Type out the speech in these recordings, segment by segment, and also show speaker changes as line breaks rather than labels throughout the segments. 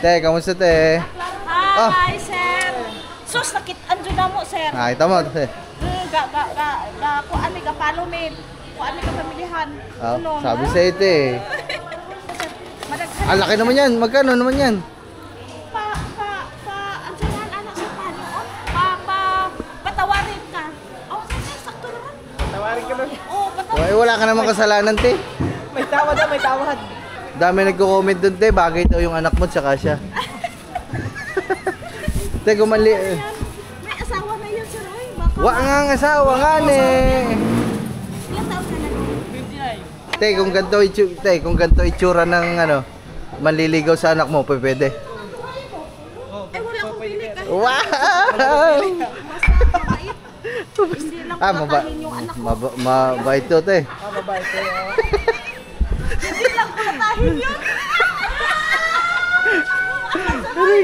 Te, kamusta te?
Hi, sir. Sus, nakitaan dyan na mo, sir.
Ay, tama te.
Kuan ni kapalo mi. Kuan ni kapamilihan.
Sabi sa ito eh. Ang laki naman yan. Magkano naman yan?
Ang sayan anak sa Panginoon. Patawarin ka. Oh, sir, sakto naman.
Tawarin ka nun.
Oh, patawarin.
Wala ka namang kasalanan te.
May tawad na, may tawad.
Dami nagko-comment dun te. Bagay daw yung anak mo tsaka siya. Te, gumali.
May asawa na yun, sir. Oy, baka.
Wa nga ang asawa nga ne.
Ilang taon ka na nun?
29.
Te, kung ganito itsura ng ano, manliligaw sa anak mo, pwede.
Wala akong pili kasi.
Wow!
Mas mabait. Hindi lang kulatahin yung anak ko.
Mabait to, te.
Mabait ko.
Hindi lang kulatahin yun.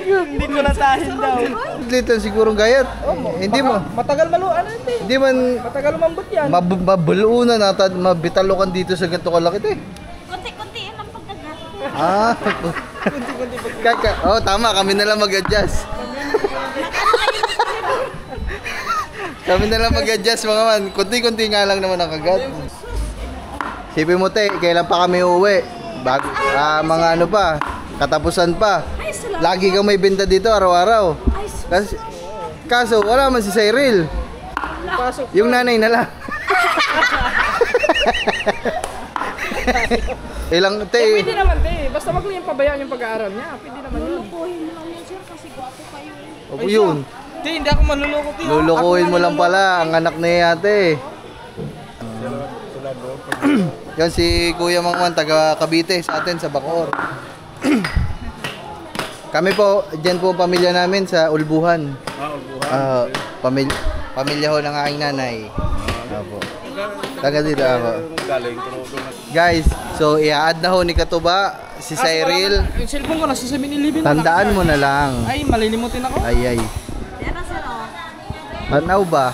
Hindi ko natahin daw.
Dito sigurong gayat. Hindi mo.
Matagal maluan hindi.
Hindi man
Matagal lumambot yan.
mabulunan natad mabitalokan dito sa ganito kalaki, te.
Konti-konti yun ang pagdagat.
Ah.
Kunti-kunti
Kaka. Oh, tama, kami na lang mag-adjust. Kami na lang mag-adjust mga man. Kunti-kunti nga lang naman ang kagat. Sipin mo, te, kailan pa kami uuwi? Mga ano pa, katapusan pa.
Ay, salamat.
Lagi kang may benta dito araw-araw.
Ay, sus.
Kaso wala man si Cyril.
pasok.
Yung nanay na lang. Ilang te.
Pwede naman te. Basta wag lang yung pabayaan yung pag-aaral niya. Pwede naman yun.
Lulukuhin mo lang yun, sir, kasi gwapo kayo.
Opo yun.
Te, hindi ako manluloko te.
Lulukuhin mo lang pala ang anak ni ate. Yan si Kuya Mangman, taga Cavite sa atin sa Bacoor. Kami po, dyan po ang pamilya namin sa Ulbuhan.
Ulbuhan.
Pamilya ho ng aking nanay. Opo. Taga dito ako. Guys, so i-add na ho ni Katuba si Cyril.
Yung cellphone ko nasa 7-Eleven.
Tandaan mo na lang.
Ay, malilimutin ako.
Ay.
Pero, sir, oh.
Ano ba?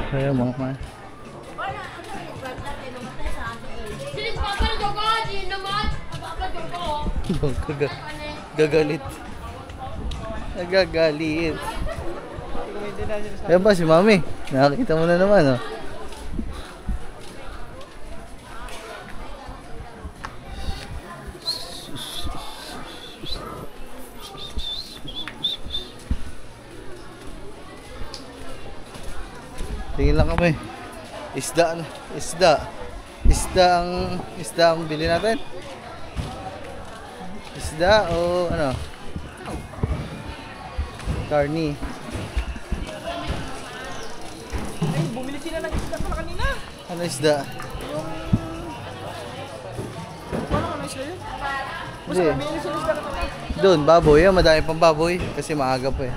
Kaya mga man. Gagalit. Nagagalit. Ayan ba si Mami? Nakakita mo na naman, oh. Tingin lang kami. Isda ang bili natin. Isda o ano? Karni.
Ay, bumili sila ng isda pala kanina.
Ano isda?
Ano isda yun? Basta
Hindi.
bumili sila isda kanina.
Doon, baboy. Madami pang baboy. Kasi maaga pa eh.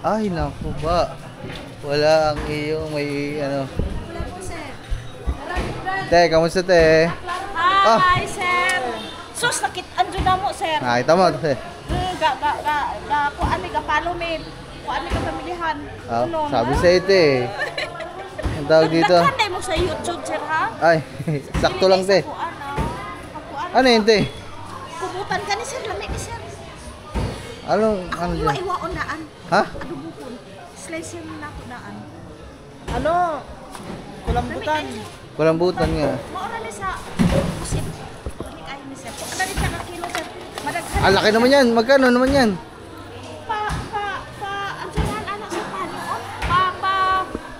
Ay, naku ba? Wala ang iyong may ano.
Wala po, sir.
Te, kamusta te?
Hi, sir. Sus, nakitaan dyan na mo, sir.
Ay, tama te.
Kuan ni kapalo mi. Kuan ni kapamilihan.
Sabi sa ito eh. Ang tawag dito.
Nagkanday mo sa YouTube, sir, ha?
Ay, sakto lang te. Ano yun te?
Kubutan ka ni sir, lamig ni sir.
Ano dyan?
Iwa-iwa o naan.
Ha?
Adubukon. Slice mo na ako naan.
Ano? Kulambutan.
Walang butan nga.
Maura ni sa usip. Lamig ay ni sir. Ano rin sa kakilo, sir? Madaghan.
Ang laki naman yan. Magkano naman yan?
Ang sayan anak sa Panginoon.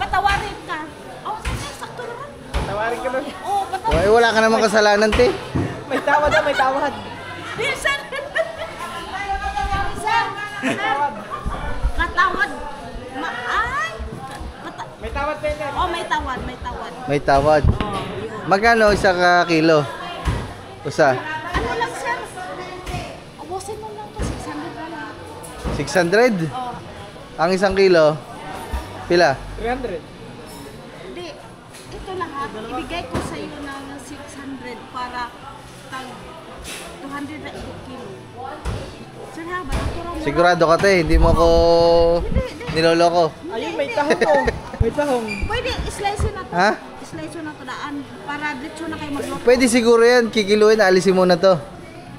Patawarin ka. Oh, sir, sakto naman.
Tawarin ka nun.
Oh, patawarin.
Wala ka namang kasalanan te.
May tawad na, may tawad.
Sir! Sir! Katawad.
May tawad pa yun.
Oh, may tawad, may tawad.
May tawad. Magkano isa ka kilo? Usa?
Ano lang, sir? Ubusin mo lang to, 600 na lang.
600?
Oh.
Ang isang kilo? Pila?
300.
Hindi. Ito lahat, ibigay ko sa iyo ng 600 para tag 200 na kilo. Sir ha, batura mo.
Sigurado ka te, hindi mo ako niloloko.
Ayun, may tahong oh. May tahong.
Pwede, slice na to.
Ha?
Slice na to daan. Para dito na kayo magluto.
Pwede siguro yan, kikiluin, alisin mo na to.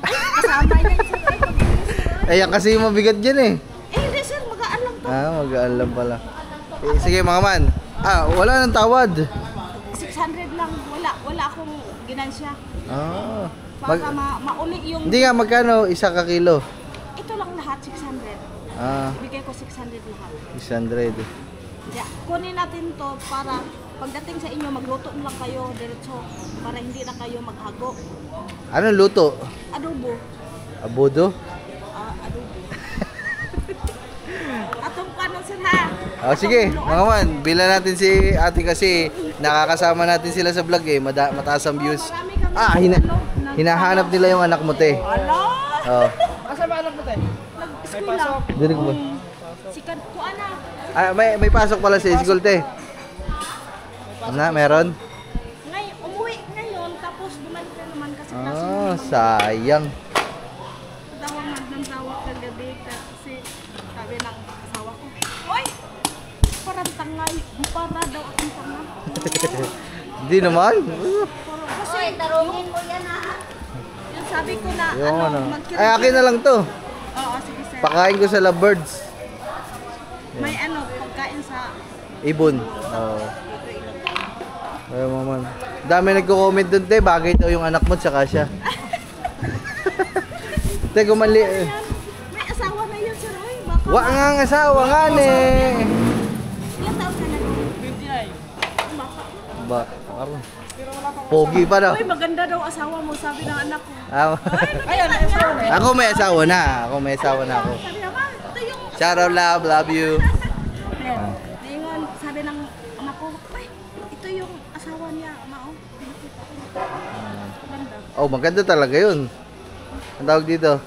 Kasama niya yung sir.
Ayan kasi yung mabigat dyan eh.
Hindi sir, magaan lang to.
Magaan lang pala. Sige mga man. Wala nang tawad.
600 lang. Wala akong ginansya.
Mag-
Baka mauli yung...
Hindi nga, magkano isa ka kilo?
Ito lang lahat, 600. Ibigay ko 600 lahat.
600.
Yeah. Kunin natin to para pagdating sa inyo, magluto lang kayo diretso para hindi na kayo maghago.
Anong luto?
Adobo.
Abodo?
Adobo. Atong kanon sir ha.
Sige, mga man, bilan natin si ate kasi nakakasama natin sila sa vlog eh. Mataas ang views. Hinahanap nila yung anak mo te.
Ala!
Asa ba anak mo tayo?
Nag-school lang.
Dinig mo.
Sikat ko ana.
May pasok pala sa school te. Meron?
Umuwi ngayon tapos bumalik na naman kasi klase.
Sayang.
Tawag kagabi kasi sabi ng asawa ko, "Hoy! Parang tangay. Para daw akong tanga."
Hindi naman.
Kasi tarungin mo yan ha. Yung sabi ko na
Ay, akin na lang to.
Oo, sige sir.
Pakain ko sa lovebirds.
May pagkain sa
Ibon. Ay, maman. Dami nagko-comment doon, te. Bagay daw yung anak mo, tsaka siya. Te, gumali.
May asawa na yun sir. Oy, baka.
Wa nga ang asawa nga, ne.
Ilang taon ka na doon?
29.
Ba, pogi pa daw.
Uy, maganda daw asawa mo, sabi ng anak ko.
Ayan, may asawa na.
Ako may asawa na. Ako.
Sabi naman, ito yung...
Shout out, love you.
Ngayon, sabi ng anak ko, uy, ito yung asawa niya, ama, oh. Maganda.
Maganda talaga yun. Ang tawag dito.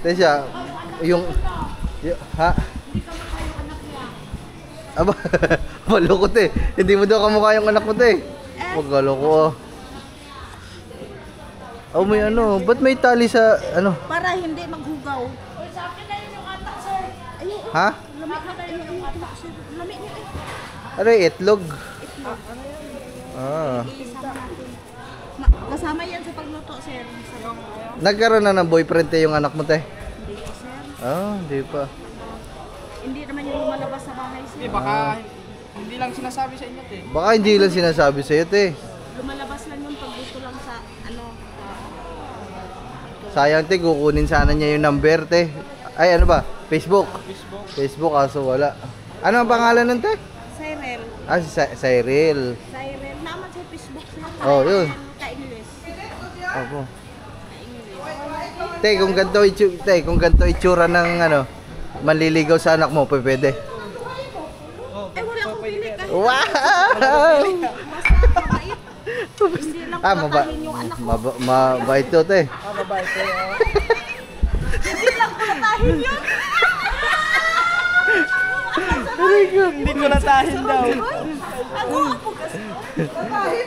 Tesya, ha? Aba, malukot eh. Hindi mo daw kamukha yung anak mo te. Magaloko may ba't may tali sa
Para hindi maghugaw. Uy, sa akin na yun yung atak, sir. Ayun,
Ha?
lamig na tayo. Lamig niya eh.
Ano yung itlog?
Isama natin. Kasama yan sa pagluto, sir.
Nagkaroon na ng boyfriend te yung anak mo te?
Hindi ko, sir.
Hindi pa.
Hindi naman yung lumalabas sa bahay, sir.
Baka hindi lang sinasabi sa inyo, te.
Baka hindi lang sinasabi sa'yo te.
Lumalabas lang yung pagluto lang sa
Sayang te, kukunin sana niya yung number te. Ay ano ba? Facebook? Facebook kaso wala. Ano ang pangalan nun te?
Cyril.
Si Cyril.
Cyril. Naman sa Facebook, sir.
Yun.
Ka-English.
Opo. Te, kung ganito itsura ng manliligaw sa anak mo, pwede.
Wala akong pili kahit
Wow!
basta mabait. Hindi lang kulatahin yung anak ko.
Mabait to, te.
Babae te.
Hindi lang kulatahin yun.
Hindi ko natahin daw.
Ako kasi.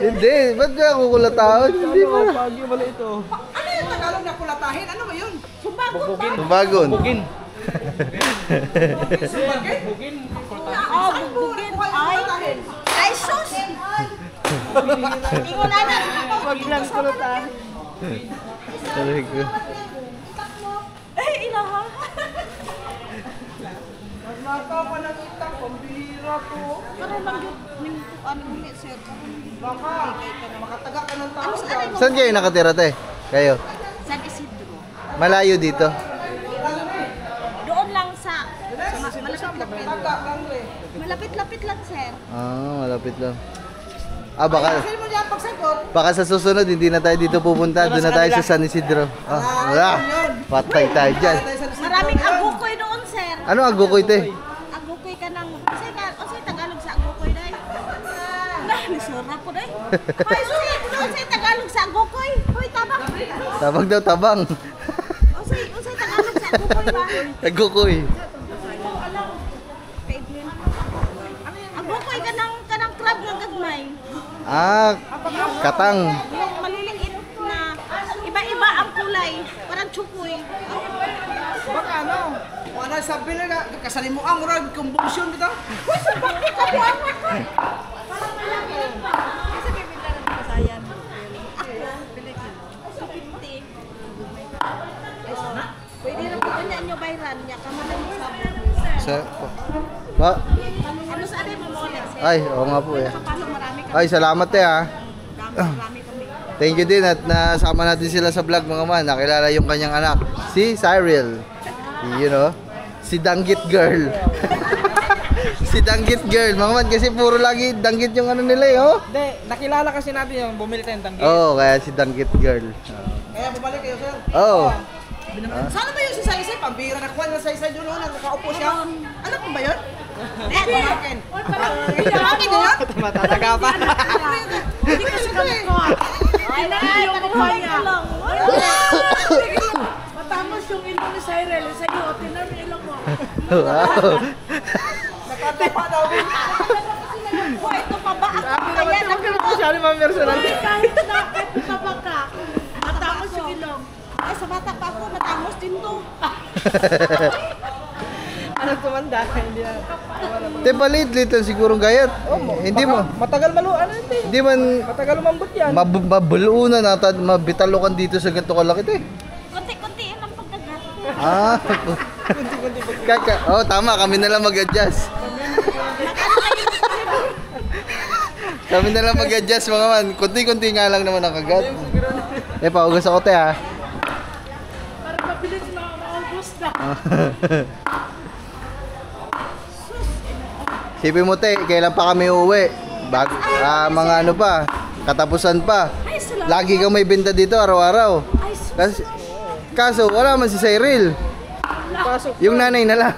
Hindi, ba't ka kukulataon? Hindi ba?
Pagi wala ito.
Ano yung Tagalog na kulatahin? Ano ba yun?
Bagon.
Bugin.
Oh, bugbugin. Ay, sus! Ingon na na.
Wag lang kulatahin.
Sabi ko.
Ilaha.
Nata pa ng itak, pambihira to.
Pero lang yung ulit, sir.
Baka, makataga ka ng tao dyan.
Saan kayo nakatira, te? Kayo?
San Isidro.
Malayo dito.
Doon lang sa malapit-lapit. Malapit-lapit lang, sir.
Malapit lang. Baka
Sino mo dyan pagsagot?
sa susunod hindi na tayo dito pupunta. Doon na tayo sa San Isidro. Wala. Patay tayo dyan.
Maraming agukoy doon, sir.
Ano agukoy, te?
Agukoy ka ng... Unsay Tagalog sa agukoy, day? Nisura po, day. Hoy, unsay Tagalog sa agukoy? Hoy, tabang.
Tabang daw, tabang.
Unsay Tagalog sa agukoy ba?
Agukoy.
Agukoy ka ng crab nga gagmay.
Katang.
Yung maliliit na iba-iba ang kulay. Parang chukoy.
sabi na nga, kasali mo ang murag, combustion bitaw.
Bakit ka buwan mo ko? Pwede na po niya nyo bayran niya. Kamalang sabon.
Sa, ba?
Ano sa atin mo mo sir?
Ay, oo nga po eh.
Kapalo marami kami.
Ay, salamat ha.
Marami kami.
Thank you din at nasama natin sila sa vlog mga man. Nakilala yung kanyang anak, si Cyril. You know, si Danggit Girl. Si Danggit Girl, mga man, kasi puro lagi danggit yung ano nila eh, oh.
Hindi, nakilala kasi natin yung bumili tayong tanggi.
Oo, kaya si Danggit Girl.
Kaya bumalik kayo, sir.
Oo.
Sana ba yung si Saysay? Pambira na kuha na Saysay doon, nakaupo siya. Alam mo ba yun? Pamakin. Pamakin nila?
Matataga pa.
Hindi ko siya ko. Ay, yung mukha niya. Matamos yung ilong ni Cyril. Sa iyo, tinan mo ilong mo.
Wow.
Nakatapa daw.
Buhay, ito pa ba?
Sabi naman ito, kaya po siya ni Ma'am Mercedes.
Kahit na pa ka, matamos yung ilong. Ay, sa bata pa ako, matamos din to.
Ano tumanda? Hindi na.
Te, palit-lit lang sigurong gayat. Hindi mo.
Matagal maluan hindi.
Hindi man
Matagal umambot yan.
mabulunan at mabitalokan dito sa ganito kalaki te.
Kunti-kunti yun ang pagdagat.
Ah. Kaka, oh tama, kami na lang mag-adjust. Kami na lang mag-adjust mga man. Kunti-kunti nga lang naman ang kagat. Eh, paugas ako te ha.
Para mabilis na maubos na.
Sipin mo te, kailan pa kami uuwi? Mga ano pa, katapusan pa.
Ay, salamat.
Lagi kang may benta dito araw-araw.
Ay, sus.
Kaso wala man si Cyril.
Pasok.
Yung nanay na lang.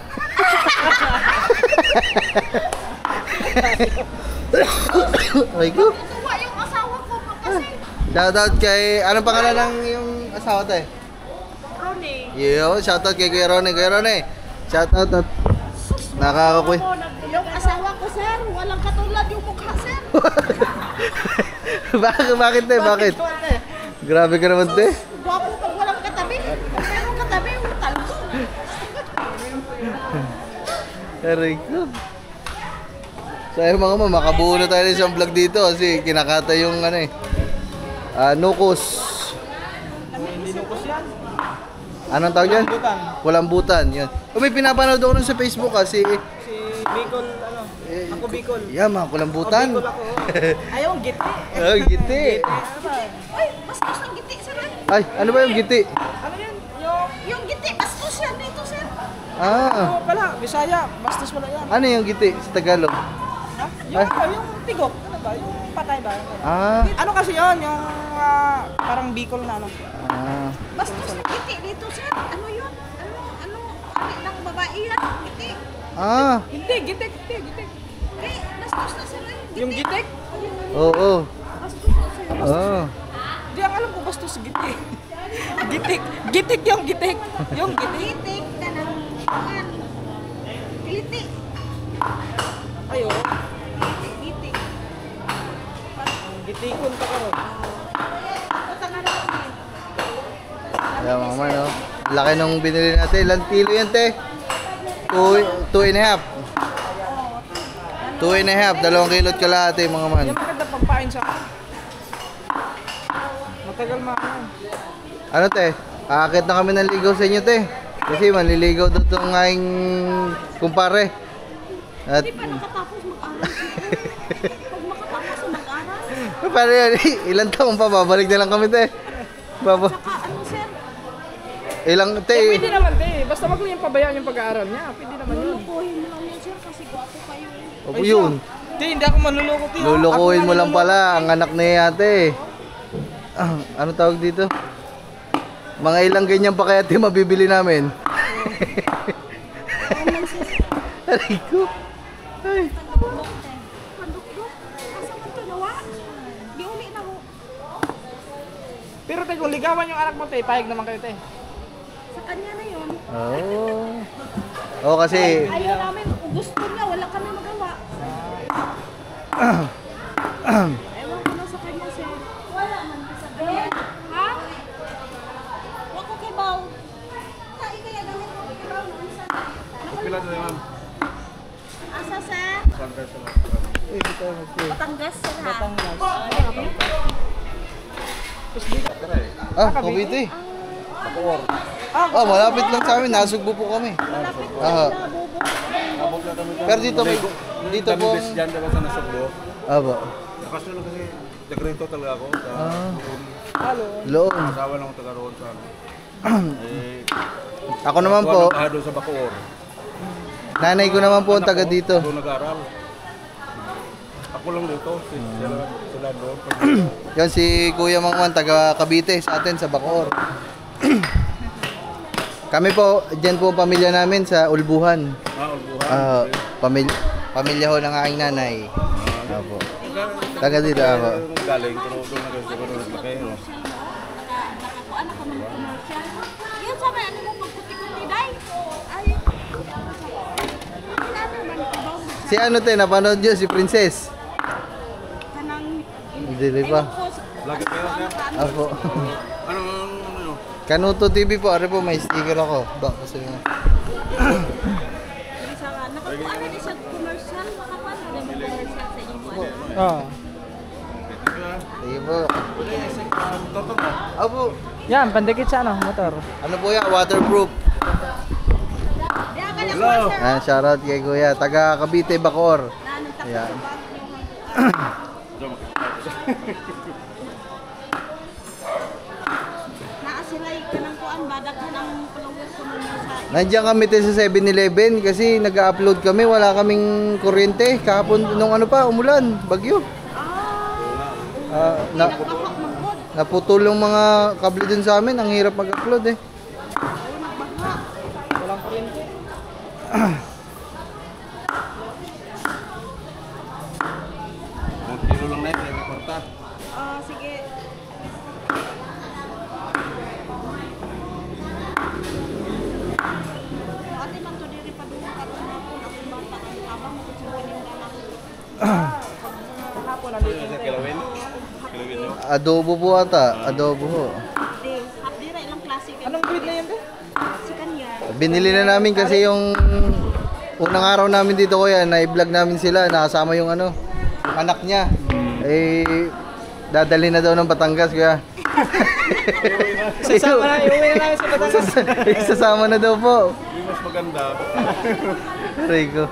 Ay ko.
Tuwa yung asawa ko po kasi.
Shoutout kay, anong pangalan ng yung asawa te?
Ronnie.
Yo, shoutout kay Kuya Ronnie. Kuya Ronnie, shoutout at nakakakuy.
Yung asawa ko, sir, walang katulad yung mukha, sir.
Bakit te? Bakit? Grabe ka naman te.
Gwapo pag walang katabi. Pag meron katabi, yung talbo.
Aray ko. So ayun mga mama, makabuo na tayo ng isang vlog dito kasi kinakata yung ano eh. Nukos.
Hindi nukos yan.
Anong tawag yan?
Butan.
Kulambutan. Yan. O may pinapanood ako nun sa Facebook kasi
Si Bicol, ano? Ako Bicol.
yeah, mga kulambutan.
Bicol ako. Ayaw, ang giti.
Ay, giti.
Ay, bastos ng giti, sir.
Ay, ano ba yung giti?
Ano yan?
Yung giti, bastos yan dito, sir.
Ah,
Ano pala? Bisaya. Bastos mo na yan.
ano yung giti sa Tagalog?
Ha? Yung tigok. Ano ba? Yung patay ba?
Ah,
Ano kasi yun? Yung parang Bicol na ano.
ah.
Bastos ng giti dito, sir. Ano yun? Ano ng babae yan? Giti.
Ah,
Hindi, gitik. Gitik.
Eh, bastos na, sir.
Yung gitik?
oo.
Bastos na, sir.
Oh.
Hindi, ang alam ko bastos gitik. Gitik. Gitik yung gitik. Yung gitik.
Gitik ka ng kuhan. Kiliti.
Ayo.
Gitik.
Gitikon ka karon.
Punta nga na kami.
Ayan mga man, oh. Laki nung binili natin. Ilang kilo yan, te? 2.5. 2.5. 2 kilot kalahati, mga man.
Yung maganda pagpain sa matagal maano.
Ano, te? Aakit na kami ng ligaw sa inyo, te. Kasi manliligaw doon itong aking kumpare. At,
Hindi pa nakatapos mag-aral. Pag makatapos mag-aral,
paano yan? Ilang taon pa, babalik na lang kami, te.
saka ano, sir?
Ilang, te.
Pwede naman te. Basta wag lang yung pabayaan yung pag-aaral niya. Pwede naman yun.
Lulukuhin mo lang yun, sir, kasi gwapo kayo.
Opo yun.
Te, hindi ako manluloko te.
Lulukuhin mo lang pala ang anak ni ate. Ano tawag dito? Mga ilang ganyan pa kaya ate mabibili namin. Aray ko. Ay.
Pandukdok. Asa man to nawa? Di uli na ho.
Pero te, kung ligawan yung anak mo te, payag naman kayo te.
Sa kanya na yun.
Oh. Oh kasi
Ayaw namin, kung gusto niya, wala kami magawa. Ewan ko na sa kanya, sir. Wala man sa kanya. Ha? Wako kay Bao. Kaya kaya dahil mo kay Bao, minsan. Asa sir?
Eh, dito, okay.
Batangas sir ha?
Ah, Cavite. Ah, malapit lang sa amin. Nasugbo po kami. Ah. Pero dito may... Dito po...
Kami dyan daw sa nasugbo.
Aba.
Nakasunod kasi nagrinto talaga ako sa
Loon.
asawa ng taga roon sa eh,
Ako naman po,
doon sa Bacoor.
nanay ko naman po ang taga dito.
Doon nag-aral. Ako lang dito. Sila doon.
Yan si Kuya Mangman, taga Cavite sa atin, sa Bacoor. Kami po, dyan po ang pamilya namin sa Ulbuhan.
Ulbuhan.
Pamilya ho ng aking nanay. Opo. Taga dito ako.
Galing, pero doon naglaki.
Nakakuan ako ng commercial. Yan sa may ano mo pagputi-puti day. Ay. Kailan naman ibaw
Si ano te, napanood nyo, si Princess.
kanang
Hindi pa.
Lagi kayo sir.
Opo.
Ano?
Kanuto TV po, ari po, may sticker ako. Ba, kasi nga.
isa nga nakakuan na di sa commercial. Nakakuan na din mo commercial sa inyo po.
Oh.
Sige po.
Totoo mo.
Opo.
Yan, pandikit sa ano, motor.
Ano po yan, waterproof.
Di ka na
Hello.
sir.
Ayan, shoutout kay Kuya. Taga Cavite, Bacoor.
Nanong takot
Ayan.
Naa sila kanang kuan badag ng followers ko mo sa
Nandiyan kami te sa 7-Eleven kasi nag-upload kami. Wala kaming kuryente. Kahapon nung ano pa, umulan, bagyo.
nagbaha magod.
Naputol yung mga kable dun sa amin. Ang hirap mag-upload eh.
Nagbaha.
Walang kuryente.
Ang kilo lang na yun, may kwarta.
Sige. Ate man to diri pa duha ka hapon ako bata ang habang mo sa kaning dala.
Hapon nandito.
Sa kilawin. Kilawin nyo.
Adobo po ata. Adobo ho.
Di, hap dira ilang klase ka.
Anong breed na yan, be?
Si kanya?
Binili na namin kasi yung unang araw namin dito kuya, na-vlog namin sila, nakasama yung ano, yung anak niya. Eh, dadali na daw ng Batangas kuya.
Sasama na, iuwi na namin sa Batangas.
Sasama na daw po.
Yung mas maganda,
Rico.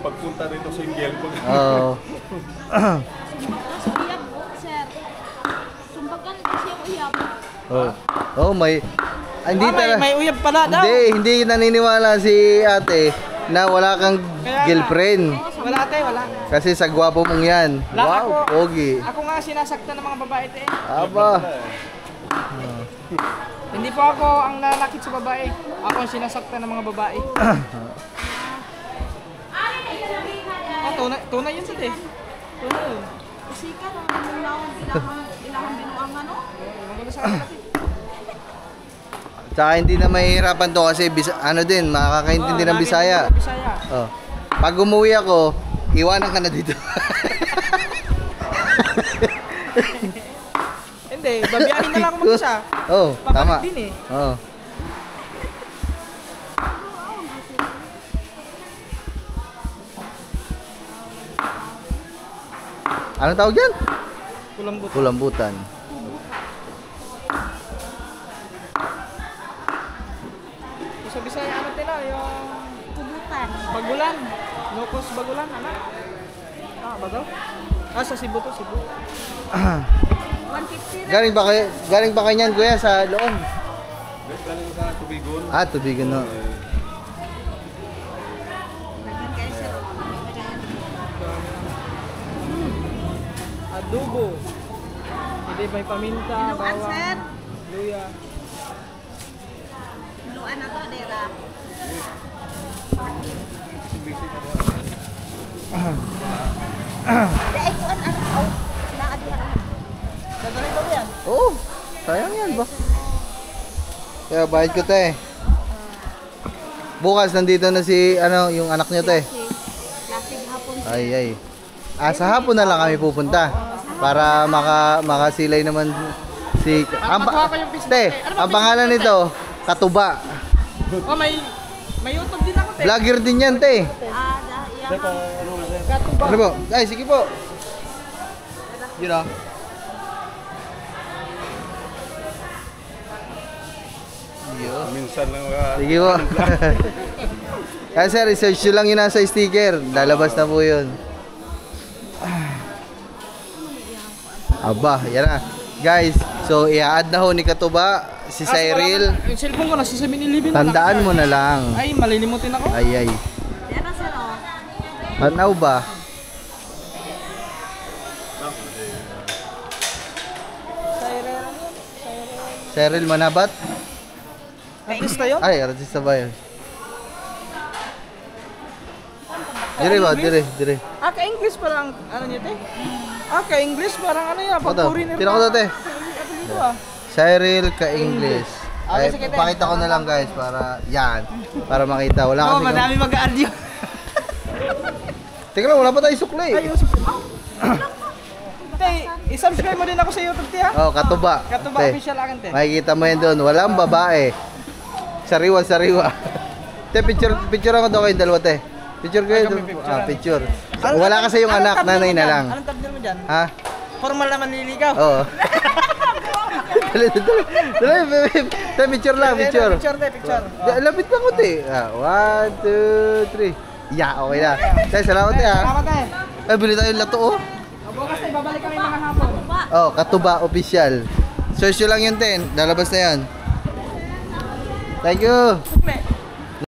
pagpunta dito single.
Oo.
Tapos uyab, sir. Sumbagan kasi yung uyab.
Oh. Oh, may hindi
May uyab pala daw.
hindi naniniwala si ate na wala kang
Kaya nga.
girlfriend.
Wala tayo, wala.
Kasi sa gwapo mong yan.
Lang
Wow,
ako.
pogi.
Ako nga sinasaktan ng mga babae, te.
Aba.
Hindi po ako ang lalakit sa babae. Ako ang sinasaktan ng mga babae. Tunay yun sa te. Tunay yun.
Kasi ka nang naon ilahang binuangan no?
Maganda sa akin natin.
Tsaka hindi na mahihirapan to kasi ano din, makakaintindi ng Bisaya.
Bisaya.
Oh. Pag umuwi ako, iwanan ka na dito.
Hindi, babiyahin na lang ako mag-isa.
Oh, tama.
Papalik din eh.
Oh. Anong tawag yan?
Kulang buto.
Kulambutan.
Sa Bisaya, ano tila? Yung
Kubutan.
bagulan. Locos bagulan, ano? Ba daw? Sa Cebu to, Cebu.
150 ra.
Galing ba kanyan kuya sa Loon?
Galing sa Tubigon.
Ah, tubigan no.
Dagan kayo sir.
Adobo. Hindi, may paminta,
Inuan
bawang,
sir.
luya.
Inuan na to dira. Dai kuan araw. Naa diha.
Dadalhin ko ba yan?
Oh, sayang yan ba? Kaya bayad ko te. Bukas nandito na si ano yung anak niyo te.
Klase hapon.
Ay ay. Sa hapon na lang kami pupunta para makasilay naman si
Magkuha ko yung business,
te,
te. Ano ba
ang pangalan nito Katuba.
Oh, may YouTube din ako, te.
Vlogger din yan te.
Da
Sir, pa, ano na sir?
Ano po? Ay, sige po. Yun o. Yun.
Minsan lang
Sige po. Kaya sir, research nyo lang yun nasa sticker. Lalabas na po yun. Aba, yan na. Guys, so i-add na ho ni Katuba si Cyril.
Yung cellphone ko nasa 7-Eleven na.
Tandaan mo na lang.
Ay, malilimutin ako.
Ay, ay.
Yan na sir, oh.
Tanaw ba? Cyril Manabat?
Artista yun?
Ay, artista ba yun? Dire ba? Dire.
Ka-English parang, ano niya, te? Ka-English parang ano yan,
Ito,
pag-foreigner.
tira ko to, te.
Ito ah.
Cyril ka-English. Ay,
sige, te.
pakita ko na lang guys para, yan. Para makita. Wala kasi.
madami mag-argue.
Teka lang, wala pa tayo sukli.
Te, i-subscribe mo din ako sa YouTube, te, ha?
Oh, Katuba.
Katuba
Te,
official akin, te.
makikita mo yan doon. Walang babae. Sariwa. Te, picture ako daw kayong dalawa, te. Picture ko yun.
kami picture.
Picture. Wala kasi yung anak, nanay na lang.
Anong thumbnail mo dyan?
Ha?
Formal na manliligaw.
Oo. Dali. Te, picture lang, picture.
Picture, te, picture.
Lapit pa ko, te. 1, 2, 3. Yeah, okay na. Te, salamat, te, ha.
Salamat, te.
Ay, bili tayo lato, oh.
Bukas, te, babalik kami mga hapon.
Oh, Katuba official. Search nyo lang yun, ten. Lalabas na yan. Thank you.
Sukle.